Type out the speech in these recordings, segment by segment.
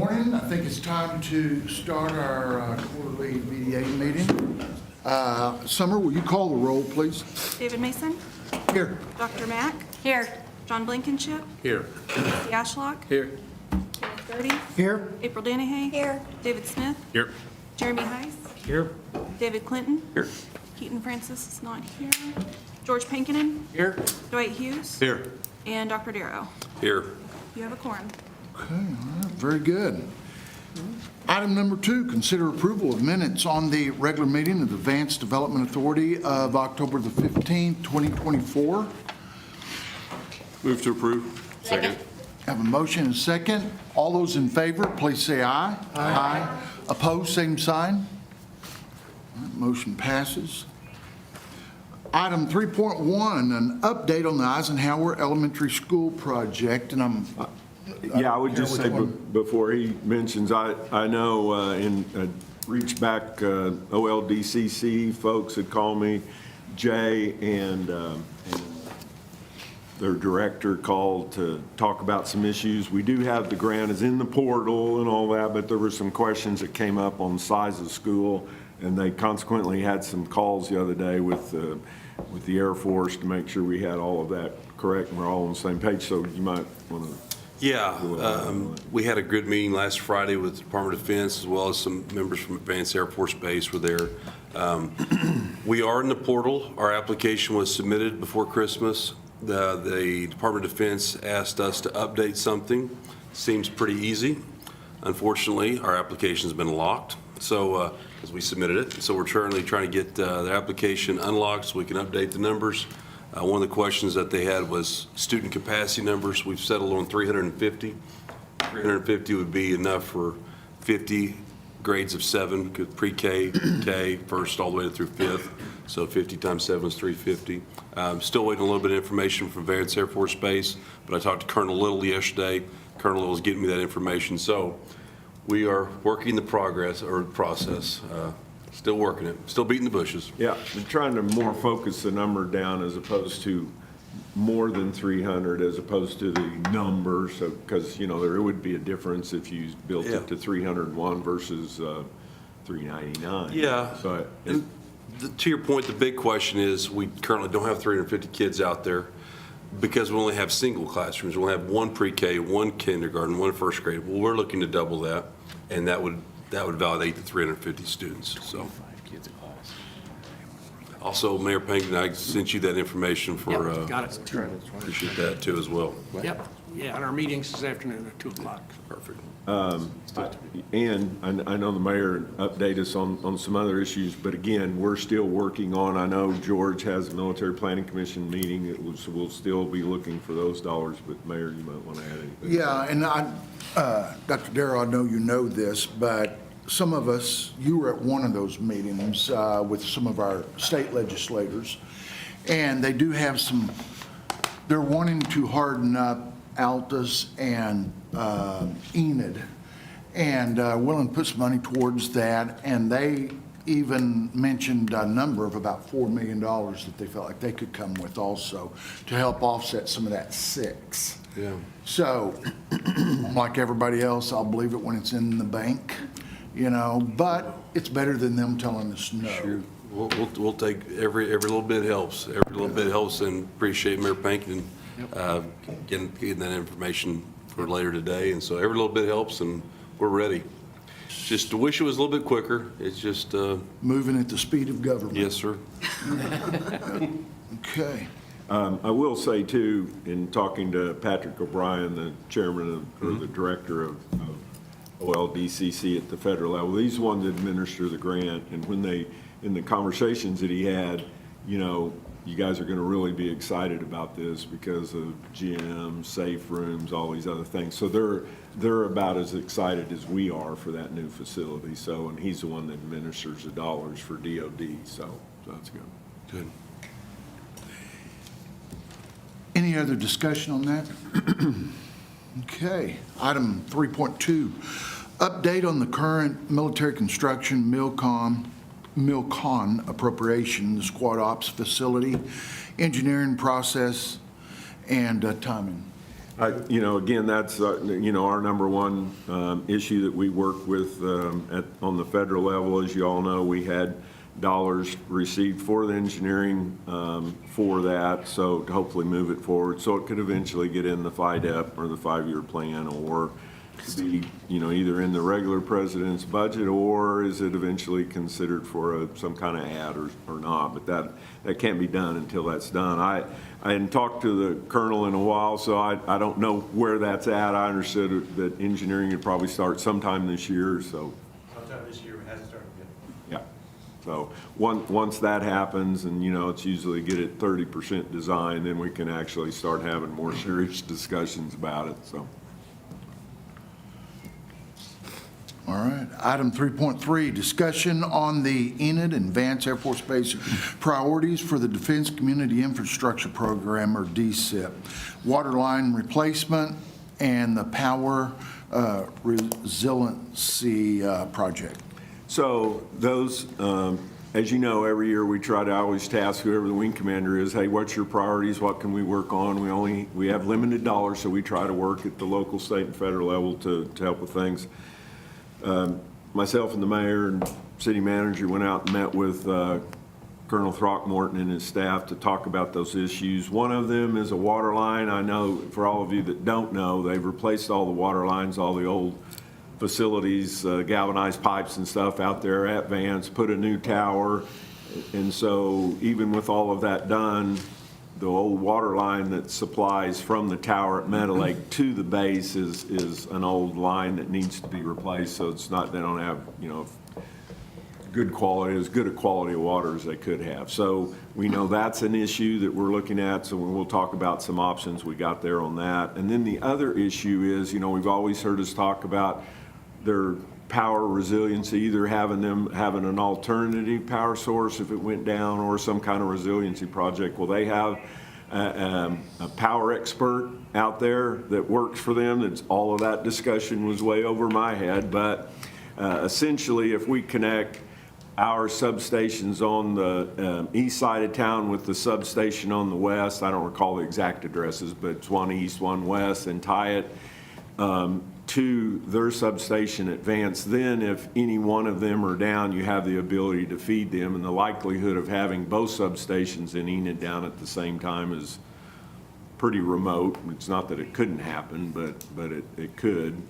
morning. I think it's time to start our quarterly VDA meeting. Summer, will you call the roll, please? David Mason. Here. Dr. Mack. Here. John Blankenship. Here. Nancy Ashlock. Here. Kenneth Gertie. Here. April Danahay. Here. David Smith. Here. Jeremy Heiss. Here. David Clinton. Here. Keaton Francis is not here. George Pankinen. Here. Dwight Hughes. Here. And Dr. Darrow. Here. You have a quorum. Okay, all right, very good. Item number 2, consider approval of minutes on the regular meeting of the Vance Development Authority of October the 15th, 2024. Move to approve. Second. Have a motion and a second. All those in favor, please say aye. Aye. Opposed, same sign. All right, motion passes. Item 3.1, an update on the Eisenhower Elementary School project, and Yeah, I would just say, which one? before he mentions, I know reached back, OLDCC folks had called me, Jay and their director called to talk about some issues. We do have the grant is in the portal and all that, but there were some questions that came up on the size of school, and they consequently had some calls the other day with the Air Force to make sure we had all of that correct and we're all on the same page, so you might want to. Yeah, we had a good meeting last Friday with the Department of Defense, as well as some members from Vance Air Force Base were there. We are in the portal. Our application was submitted before Christmas. The Department of Defense asked us to update something. Seems pretty easy. Unfortunately, our application's been locked, so as we submitted it. So we're currently trying to get the application unlocked so we can update the numbers. One of the questions that they had was student capacity numbers. We've settled on 350. 350 would be enough for 50 grades of 7, pre-K, K, first all the way through 5th. So 50 times 7 is 350. Still waiting a little bit of information from Vance Air Force Base, but I talked to Colonel Little yesterday. Colonel Little was getting me that information. So we are working the process. Still working it, still beating the bushes. Yeah, we're trying to more focus the number down as opposed to more than 300 as opposed to the number, so, because, you know, there would be a difference if you built it to 301 versus 399. Yeah. So And to your point, the big question is we currently don't have 350 kids out there because we only have single classrooms. We only have one pre-K, one kindergarten, one first grade. Well, we're looking to double that, and that would validate the 350 students. So, also, Mayor Pankton, I sent you that information for. Yep, got it. Appreciate that too as well. Yep, yeah, and our meeting's this afternoon at 2 o'clock. Perfect. And I know the mayor updated us on some other issues, but again, we're still working on, I know George has a military planning commission meeting, so we'll still be looking for those dollars, but Mayor, you might want to add anything. yeah, and Dr. Darrow, I know you know this, but some of us, you were at one of those meetings with some of our state legislators, and they do have they're wanting to harden up Altus and Enid, and willing to put some money towards that, and they even mentioned a number of about $4 million that they felt like they could come with also to help offset some of that 6. Yeah. So, like everybody else, I'll believe it when it's in the bank, you know, but it's better than them telling us no. Sure. We'll take every little bit helps. Every little bit helps, and appreciate Mayor Pankton getting that information for later today. And so every little bit helps, and we're ready. Just to wish it was a little bit quicker. It's just Moving at the speed of government. yes, sir. Okay. I will say too, in talking to Patrick O'Brien, the chairman or the director of OLDCC at the federal level, he's the one that administer the grant, and when in the conversations that he had, you know, you guys are going to really be excited about this because of gyms, safe rooms, all these other things. So they're about as excited as we are for that new facility. So, and he's the one that administers the dollars for DOD. So that's good. Good. Any other discussion on that? Okay. Item 3.2, update on the current military construction MILCON appropriation, the squad ops facility, engineering process, and timing. Again, that's, our number one issue that we work with on the federal level. As you all know, we had dollars received for the engineering for that, so to hopefully move it forward, so it could eventually get in the FIDEP or the 5-year plan, or be, either in the regular president's budget, or is it eventually considered for some kind of ad or not, but that can't be done until that's done. I hadn't talked to the colonel in a while, so I don't know where that's at. I understood that engineering would probably start sometime this year, so. Sometime this year, it hasn't started yet. Yeah. So once that happens, and, it's usually get it 30% design, then we can actually start having more serious discussions about it, so. All right. Item 3.3, discussion on the Enid and Vance Air Force Base priorities for the Defense Community Infrastructure Program, or DCIP, water line replacement, and the power resiliency project. So those, as you know, every year we try to always task whoever the wing commander is, hey, what's your priorities? What can we work on? We have limited dollars, so we try to work at the local, state, and federal level to help with things. Myself and the mayor and city manager went out and met with Colonel Throckmorton and his staff to talk about those issues. One of them is a water line. I know for all of you that don't know, they've replaced all the water lines, all the old facilities, galvanized pipes and stuff out there at Vance, put a new tower. And so even with all of that done, the old water line that supplies from the tower at Meadow Lake to the base is an old line that needs to be replaced. So it's not, they don't have, good quality, as good a quality of water as they could have. So we know that's an issue that we're looking at. So we'll talk about some options we got there on that. And then the other issue is, we've always heard us talk about their power resiliency, either having an alternative power source if it went down, or some kind of resiliency project. Well, they have a power expert out there that works for them. That's all of that discussion was way over my head, but essentially, if we connect our substations on the east side of town with the substation on the west, I don't recall the exact addresses, but it's one east, one west, and tie it to their substation at Vance, then if any one of them are down, you have the ability to feed them, and the likelihood of having both substations in Enid down at the same time is pretty remote. It's not that it couldn't happen, but it could.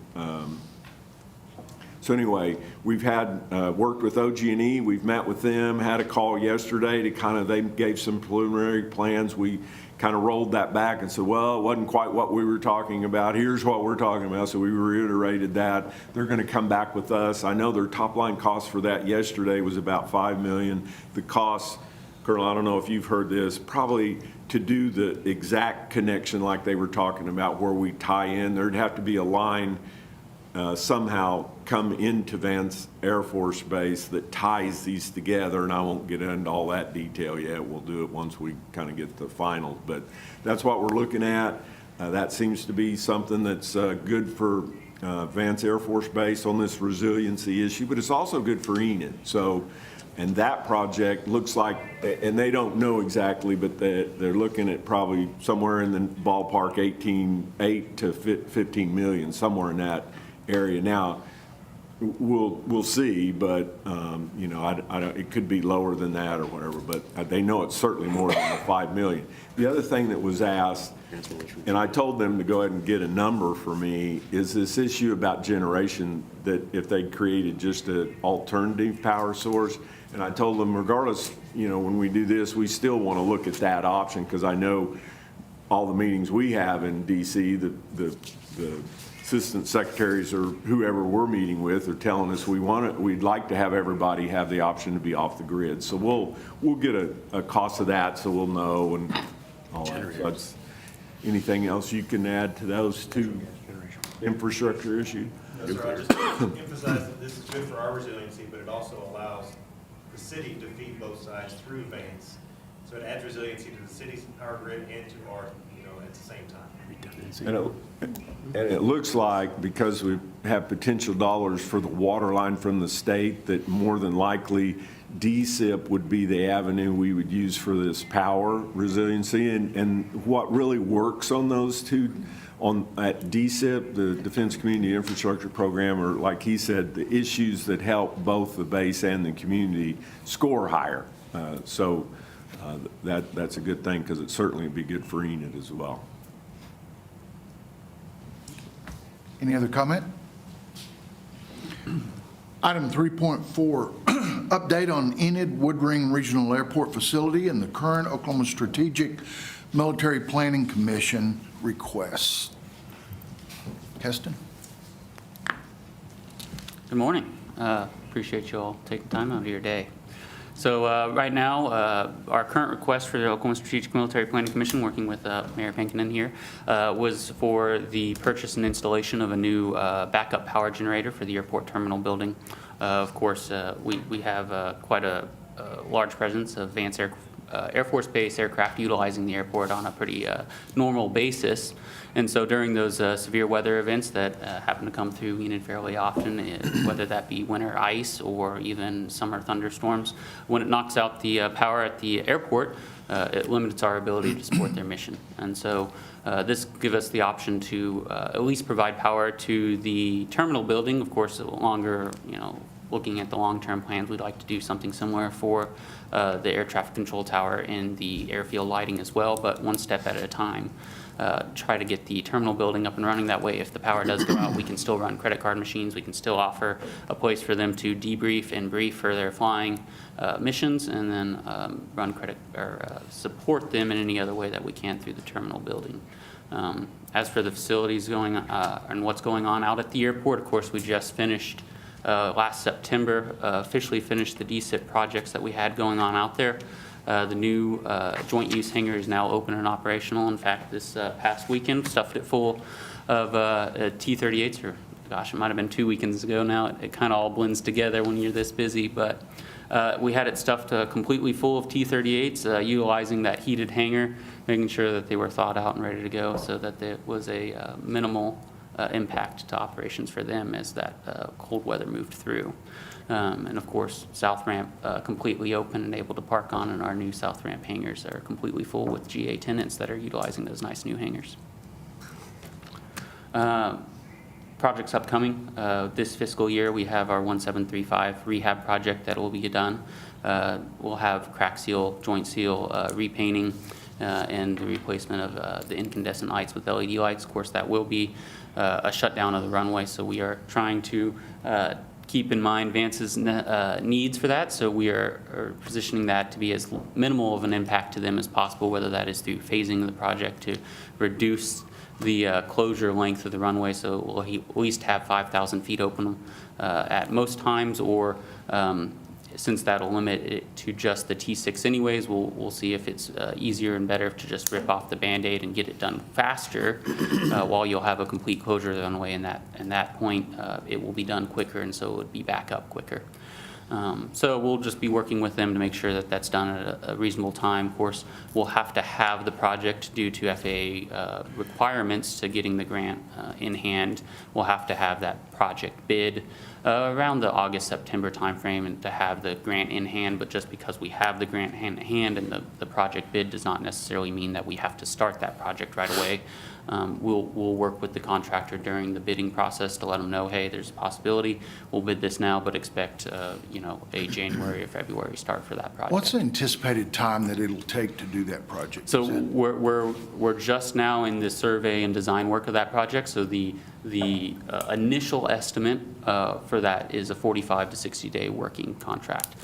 So anyway, we've had worked with OG&E. We've met with them, had a call yesterday to they gave some preliminary plans. We kind of rolled that back and said, well, it wasn't quite what we were talking about. Here's what we're talking about. So we reiterated that. They're going to come back with us. I know their top line cost for that yesterday was about $5 million. The cost, Colonel, I don't know if you've heard this, probably to do the exact connection like they were talking about where we tie in, there'd have to be a line somehow come into Vance Air Force Base that ties these together, and I won't get into all that detail yet. We'll do it once we kind of get the final, but that's what we're looking at. That seems to be something that's good for Vance Air Force Base on this resiliency issue, but it's also good for Enid. So, and that project looks like, and they don't know exactly, but they're looking at probably somewhere in the ballpark 8 to 15 million, somewhere in that area. Now, we'll see, but I don't, it could be lower than that or whatever, but they know it's certainly more than the 5 million. The other thing that was asked, and I told them to go ahead and get a number for me, is this issue about generation, that if they created just an alternative power source. And I told them, regardless, when we do this, we still want to look at that option, because I know all the meetings we have in DC, the assistant secretaries or whoever we're meeting with are telling us we'd like to have everybody have the option to be off the grid. So we'll get a cost of that, so we'll know and all that. So that's, anything else you can add to those two infrastructure issues? No, sir, I just emphasize that this is good for our resiliency, but it also allows the city to feed both sides through Vance. So it adds resiliency to the city's power grid and to our, at the same time. And it looks like, because we have potential dollars for the water line from the state, that more than likely DSIP would be the avenue we would use for this power resiliency. And what really works on those two, at DSIP, the Defense Community Infrastructure Program, or like he said, the issues that help both the base and the community score higher. So that's a good thing, because it certainly would be good for Enid as well. Any other comment? Item 3.4, update on Enid Woodring Regional Airport Facility and the current Oklahoma Strategic Military Planning Commission requests. Keston? Good morning. Appreciate you all taking time out of your day. So right now, our current request for the Oklahoma Strategic Military Planning Commission, working with Mayor Pankinen here, was for the purchase and installation of a new backup power generator for the airport terminal building. Of course, we have quite a large presence of Vance Air Force Base aircraft utilizing the airport on a pretty normal basis. And so during those severe weather events that happen to come through Enid fairly often, whether that be winter ice or even summer thunderstorms, when it knocks out the power at the airport, it limits our ability to support their mission. And so this gives us the option to at least provide power to the terminal building. Of course, longer, looking at the long-term plans, we'd like to do something similar for the air traffic control tower and the airfield lighting as well, but one step at a time. Try to get the terminal building up and running. That way, if the power does go out, we can still run credit card machines. We can still offer a place for them to debrief and brief for their flying missions, and then run credit or support them in any other way that we can through the terminal building. As for the facilities going and what's going on out at the airport, of course, we just finished last September, officially finished the DSIP projects that we had going on out there. The new joint use hangar is now open and operational. In fact, this past weekend, stuffed it full of T-38s, or gosh, it might have been 2 weekends ago now. It kind of all blends together when you're this busy, but we had it stuffed completely full of T-38s, utilizing that heated hangar, making sure that they were thawed out and ready to go so that there was a minimal impact to operations for them as that cold weather moved through. And of course, South Ramp completely open and able to park on, and our new South Ramp hangars are completely full with GA tenants that are utilizing those nice new hangars. Projects upcoming. This fiscal year, we have our 1735 rehab project that will be done. We'll have crack seal, joint seal, repainting, and the replacement of the incandescent lights with LED lights. Of course, that will be a shutdown of the runway, so we are trying to keep in mind Vance's needs for that, so we are positioning that to be as minimal of an impact to them as possible, whether that is through phasing the project to reduce the closure length of the runway, so we'll at least have 5,000 feet open at most times, or since that'll limit it to just the T6 anyways, we'll see if it's easier and better to just rip off the Band-Aid and get it done faster, while you'll have a complete closure of the runway. And that point, it will be done quicker, and so it would be back up quicker. So we'll just be working with them to make sure that that's done at a reasonable time. Of course, we'll have to have the project due to FAA requirements to getting the grant in hand. We'll have to have that project bid around the August-September timeframe, and to have the grant in hand. But just because we have the grant in hand and the project bid does not necessarily mean that we have to start that project right away. We'll work with the contractor during the bidding process to let them know, hey, there's a possibility. We'll bid this now, but expect a January or February start for that project. What's the anticipated time that it'll take to do that project? So we're just now in the survey and design work of that project. So the initial estimate for that is a 45 to 60 day working contract.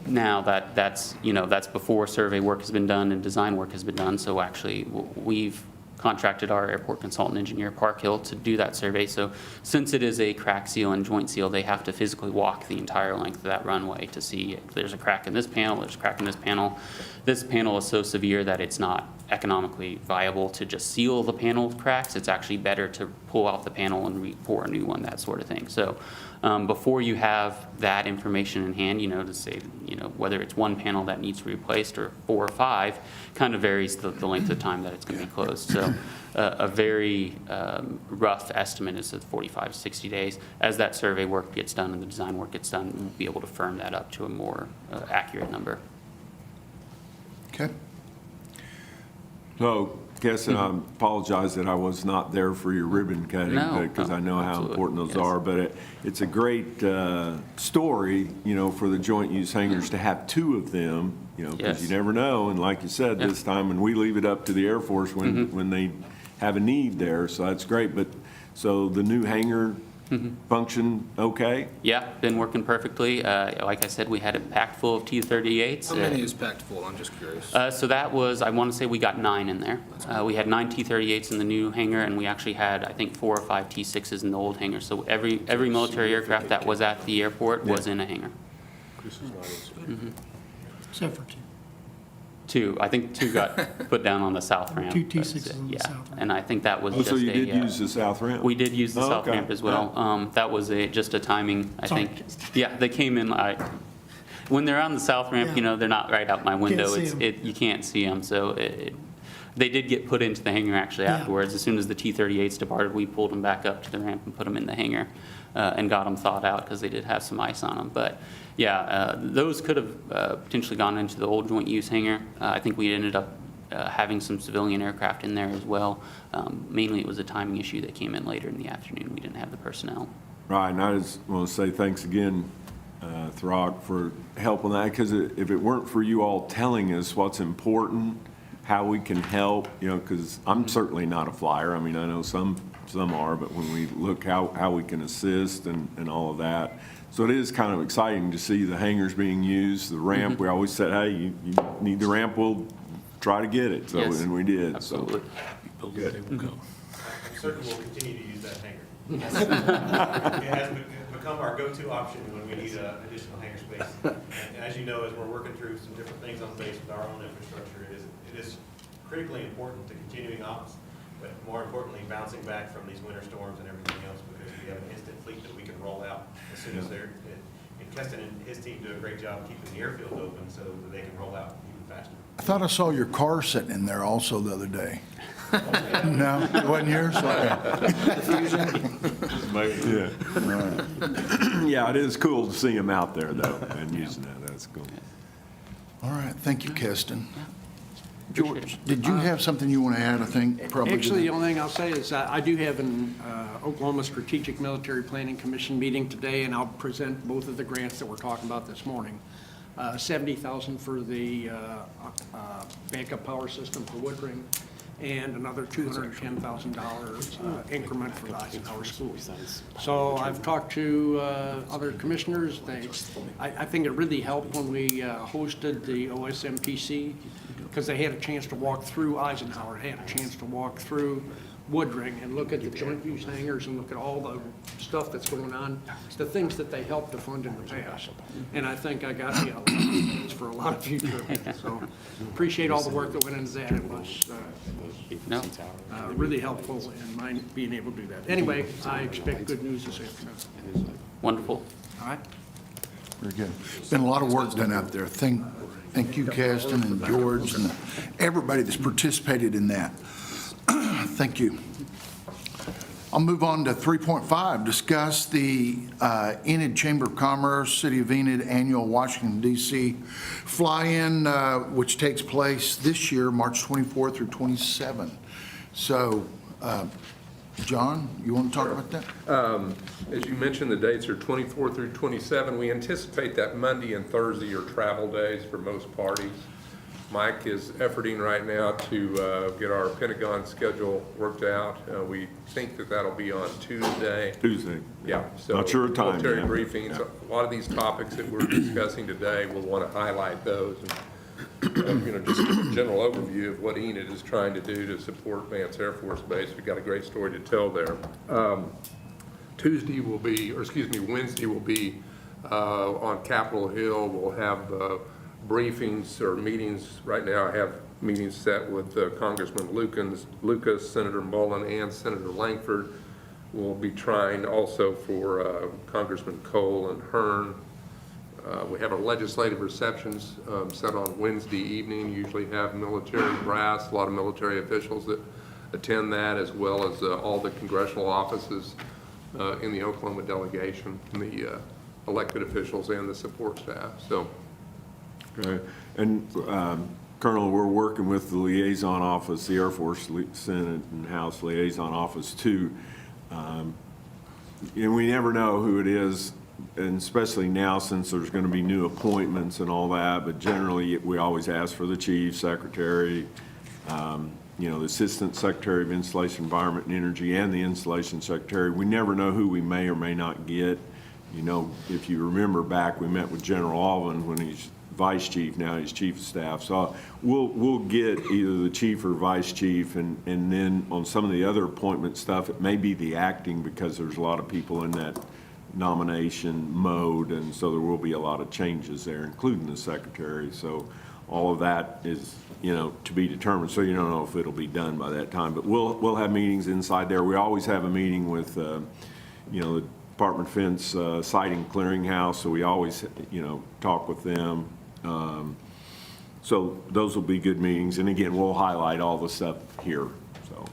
Now that's before survey work has been done and design work has been done. So actually we've contracted our airport consultant engineer, Park Hill, to do that survey. So since it is a crack seal and joint seal, they have to physically walk the entire length of that runway to see if there's a crack in this panel, there's a crack in this panel. This panel is so severe that it's not economically viable to just seal the panel cracks. It's actually better to pull out the panel and pour a new one, that sort of thing. So before you have that information in hand, to say, whether it's one panel that needs to be replaced or 4 or 5, kind of varies the length of time that it's going to be closed. So a very rough estimate is at 45, 60 days. As that survey work gets done and the design work gets done, we'll be able to firm that up to a more accurate number. Okay. So, Keston, I apologize that I was not there for your ribbon cutting, No, because I know how absolutely, important those yes. are, but it's a great story, for the joint use hangars to have 2 of them, because Yes. you never know, and like you said, Yeah. this time, and we leave it up to the Air Force when they have a need there, so that's great, but, so the new hangar function okay? Yeah, been working perfectly. Like I said, we had it packed full of T-38s. How many is packed full? I'm just curious. So that was, I want to say we got 9 in there. We had 9 T-38s in the new hangar, and we actually had, I think, 4 or 5 T-6s in the old hangar. So every military aircraft that was at the airport was in a hangar. Except for 2. 2, I think 2 got put down on the south ramp. 2 but, T-6s on the yeah, south ramp. and I think that was Oh, just so you a, did use the south ramp? We did use the Oh, south okay. ramp as well. That was just a timing, I Sorry. think. Yeah, they came in, when they're on the south ramp, Yeah. they're not right out my window. see 'em. You can't see them, so they did get put into the hangar actually Yeah. afterwards. As soon as the T-38s departed, we pulled them back up to the ramp and put them in the hangar and got them thawed out because they did have some ice on them. But yeah, those could have potentially gone into the old joint use hangar. I think we ended up having some civilian aircraft in there as well. Mainly it was a timing issue that came in later in the afternoon. We didn't have the personnel. Right, and I just want to say thanks again, Throck, for helping that, because if it weren't for you all telling us what's important, how we can help, because I'm certainly not a flyer. I mean, I know some are, but when we look how we can assist and all of that. So it is kind of exciting to see the hangars being used, the ramp. We always said, hey, you need the ramp, we'll try to get it. So, Yes, and we did. absolutely. So, good. I'm certain we'll continue to use that hangar. It has become our go-to option when we need additional hangar space. And as you know, as we're working through some different things on base with our own infrastructure, it is critically important to continuing ops, but more importantly, bouncing back from these winter storms and everything else, because we have an instant fleet that we can roll out as soon as they're, and Keston and his team do a great job keeping the airfield open so that they can roll out even faster. I thought I saw your car sitting in there also the other day. No, it wasn't yours? Okay. Yeah. Yeah, it is cool to see them out there, though, and using that. That's cool. All right, thank you, Keston. Appreciate George, it. did you have something you want to add, I think, probably? to Actually, the that? only thing I'll say is I do have an Oklahoma Strategic Military Planning Commission meeting today, and I'll present both of the grants that we're talking about this morning. $70,000 for the backup power system for Woodring, and another $210,000 increment for the Eisenhower School. So I've talked to other commissioners. I think it really helped when we hosted the OSMPC, because they had a chance to walk through Eisenhower, they had a chance to walk through Woodring and look at the joint use hangars and look at all the stuff that's going on, the things that they helped to fund in the past. And I think I got me a lot of things for a lot of future. So appreciate all the work that went into that. It was No, really helpful in my being able to do that. Anyway, I expect good news this afternoon. wonderful. All right? Very good. Been a lot of work done out there. Thank you, Keston and George, and everybody that's participated in that. Thank you. I'll move on to 3.5, discuss the Enid Chamber of Commerce, City of Enid Annual Washington, D.C. fly-in, which takes place this year, March 24 through 27. So, John, you want to talk about that? As you mentioned, the dates are 24 through 27. We anticipate that Monday and Thursday are travel days for most parties. Mike is efforting right now to get our Pentagon schedule worked out. We think that that'll be on Tuesday. Tuesday. Yeah. So Not sure of time military yet. briefings. A lot of these topics that we're discussing today, we'll want to highlight those. And, just a general overview of what Enid is trying to do to support Vance Air Force Base. We've got a great story to tell there. Wednesday will be on Capitol Hill. We'll have briefings or meetings. Right now I have meeting set with Congressman Lucas, Senator Mullen, and Senator Langford. We'll be trying also for Congressman Cole and Hearn. We have our legislative receptions set on Wednesday evening, usually have military brass, a lot of military officials that attend that, as well as all the congressional offices in the Oklahoma delegation, and the elected officials and the support staff. So, Okay. And Colonel, we're working with the liaison office, the Air Force Senate and House liaison office too. And we never know who it is, and especially now since there's going to be new appointments and all that, but generally we always ask for the chief, secretary, you know, the Assistant Secretary of Installation, Environment and Energy, and the Installation Secretary. We never know who we may or may not get. You know, if you remember back, we met with General Alvin when he's Vice Chief, now he's Chief of Staff. So we'll get either the chief or vice chief, and then on some of the other appointment stuff, it may be the acting, because there's a lot of people in that nomination mode, and so there will be a lot of changes there, including the secretary. So all of that is, you know, to be determined. So you don't know if it'll be done by that time, but we'll have meetings inside there. We always have a meeting with, you know, the Department of Defense Siting Clearinghouse, so we always, you know, talk with them. So those will be good meetings, and again, we'll highlight all the stuff here. So.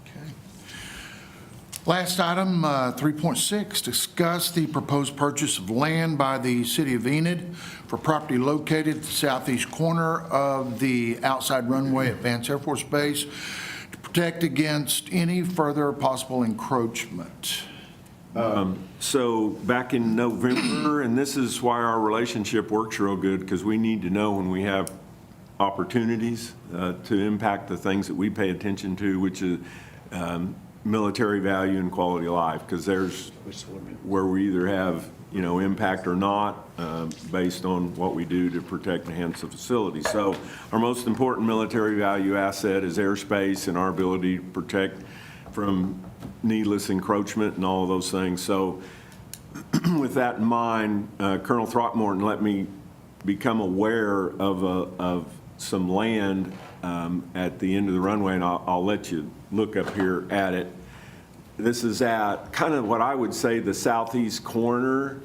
Okay. Last item, 3.6, discuss the proposed purchase of land by the city of Enid for property located at the southeast corner of the outside runway at Vance Air Force Base to protect against any further possible encroachment. So back in November, and this is why our relationship works real good, because we need to know when we have opportunities to impact the things that we pay attention to, which is military value and quality of life, because there's where we either have, you know, impact or not based on what we do to protect and enhance the facility. So our most important military value asset is airspace and our ability to protect from needless encroachment and all of those things. So with that in mind, Colonel Throckmorton let me become aware of some land at the end of the runway, and I'll let you look up here at it. This is at kind of what I would say the southeast corner,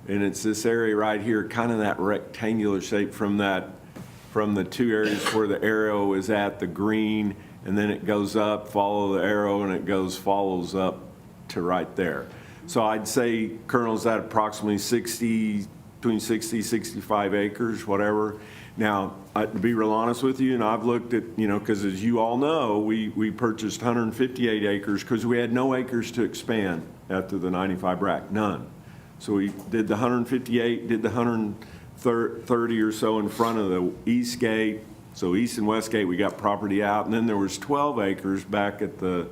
and it's this area right here, kind of that rectangular shape from the two areas where the arrow is at, the green, and then it goes up, follow the arrow, and it follows up to right there. So I'd say, Colonel, is that approximately between 60, 65 acres, whatever. Now, to be real honest with you, and I've looked at, you know, because as you all know, we purchased 158 acres because we had no acres to expand after the 95 BRAC, none. So we did the 158, did the 130 or so in front of the east gate. So east and west gate, we got property out, and then there was 12 acres back at the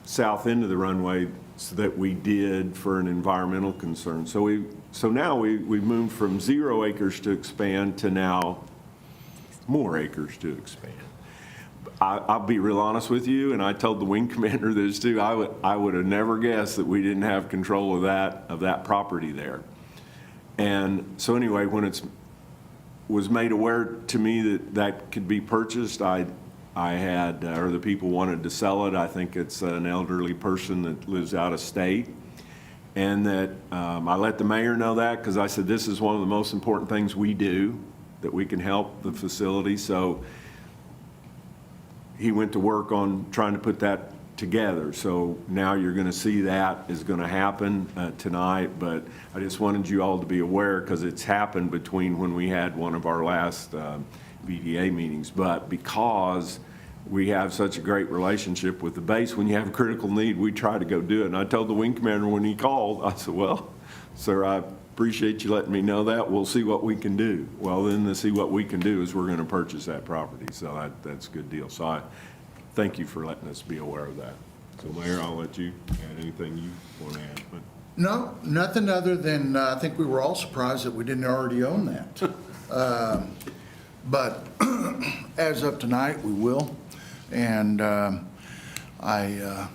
south end of the runway that we did for an environmental concern. So now we've moved from 0 acres to expand to now more acres to expand. I'll be real honest with you, and I told the wing commander this too. I would have never guessed that we didn't have control of that property there. And so anyway, when it was made aware to me that could be purchased, I had, or the people wanted to sell it. I think it's an elderly person that lives out of state. And that I let the mayor know that, because I said, this is one of the most important things we do, that we can help the facility. So he went to work on trying to put that together. So now you're going to see that is going to happen tonight. But I just wanted you all to be aware, because it's happened between when we had one of our last VDA meetings. But because we have such a great relationship with the base, when you have a critical need, we try to go do it. And I told the wing commander when he called, I said, well, sir, I appreciate you letting me know that. We'll see what we can do. Well, then to see what we can do is we're going to purchase that property. So that's a good deal. So I thank you for letting us be aware of that. So Mayor, I'll let you add anything you want to add. But No, nothing other than I think we were all surprised that we didn't already own that. But as of tonight, we will. And I'll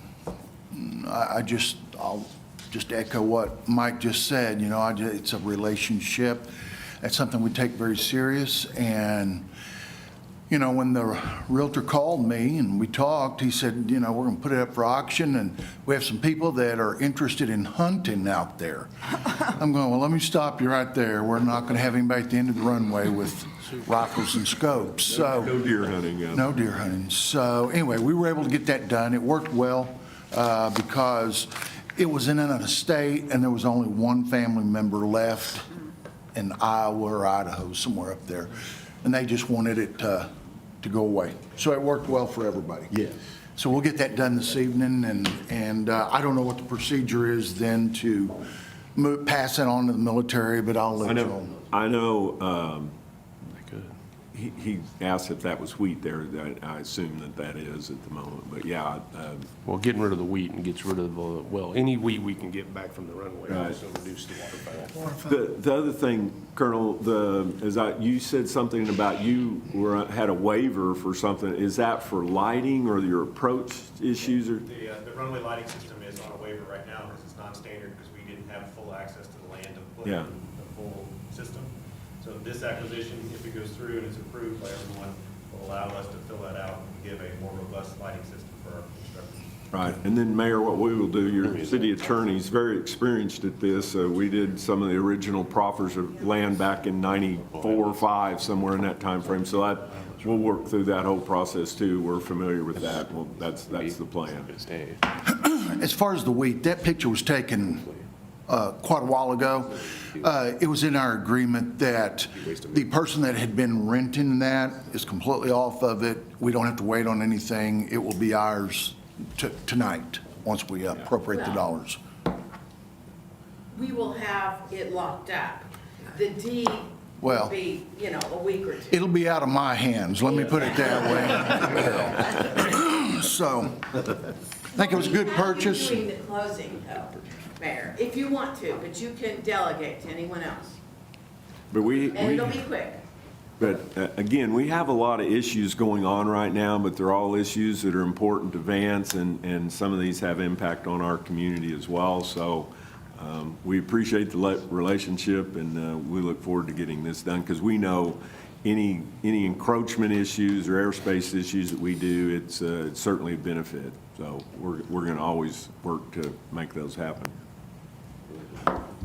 just echo what Mike just said. You know, it's a relationship. That's something we take very serious. And, you know, when the realtor called me and we talked, he said, you know, we're going to put it up for auction, and we have some people that are interested in hunting out there. I'm going, well, let me stop you right there. We're not going to have anybody at the end of the runway with rifles and scopes. So No deer hunting, yeah. no deer hunting. So anyway, we were able to get that done. It worked well because it was in an estate and there was only one family member left in Iowa or Idaho, somewhere up there. And they just wanted it to go away. So it worked well for everybody. Yeah. So we'll get that done this evening, and I don't know what the procedure is then to pass it on to the military, but I'll let you know. I know, he asked if that was wheat there. I assume that is at the moment, but yeah. Well, getting rid of the wheat and gets rid of, any wheat we can get back from the runway, Right. also reduce the waterfowl. The other thing, Colonel, you said something about you had a waiver for something. Is that for lighting or your approach issues or? The runway lighting system is on a waiver right now because it's non-standard because we didn't have full access to the land to put in Yeah. the full system. So this acquisition, if it goes through and it's approved by everyone, will allow us to fill that out and give a more robust lighting system for our construction. Right, and then Mayor, what we will do, your city attorney's very experienced at this. We did some of the original proffers of land back in 94 or 5, somewhere in that time frame. So we'll work through that whole process too. We're familiar with that. Well, that's the plan. As far as the wheat, that picture was taken quite a while ago. It was in our agreement that the person that had been renting that is completely off of it. We don't have to wait on anything. It will be ours tonight, once we appropriate the dollars. We will have it locked up. The deed will Well, be, a week or two. it'll be out of my hands, let me put it that way. So, I think it was a good purchase. Doing the closing, though, Mayor, if you want to, but you can delegate to anyone else. But And it'll be quick. But again, we have a lot of issues going on right now, but they're all issues that are important to Vance, and some of these have impact on our community as well. So we appreciate the relationship, and we look forward to getting this done, because we know any encroachment issues or airspace issues that we do, it's certainly a benefit. So we're going to always work to make those happen.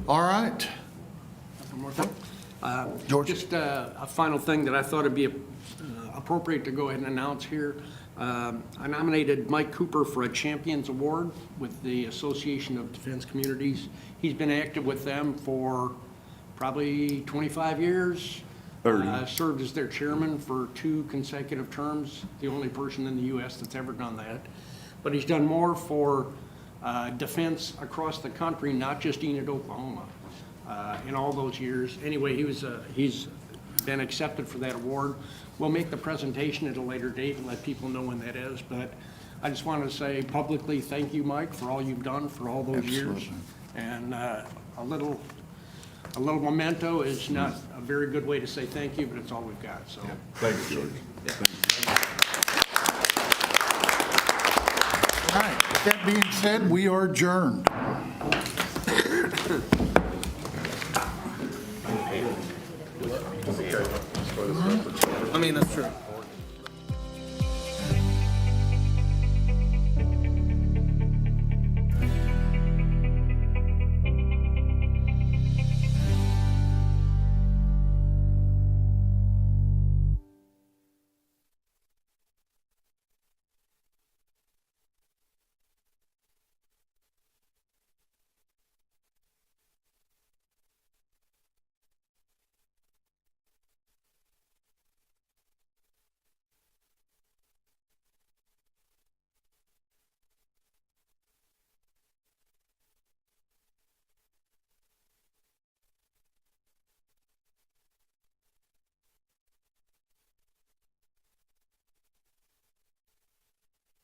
All right. One more thing. George? Just a final thing that I thought would be appropriate to go ahead and announce here. I nominated Mike Cooper for a Champions Award with the Association of Defense Communities. He's been active with them for probably 25 years. 30. Served as their chairman for 2 consecutive terms, the only person in the U.S. that's ever done that. But he's done more for defense across the country, not just Enid, Oklahoma. In all those years. Anyway, he's been accepted for that award. We'll make the presentation at a later date and let people know when that is, but I just wanted to say publicly, thank you, Mike, for all you've done for all those years. Absolutely. And a little memento is not a very good way to say thank you, but it's all we've got, so. Thanks, George. All right, with that being said, we are adjourned. I mean, that's true.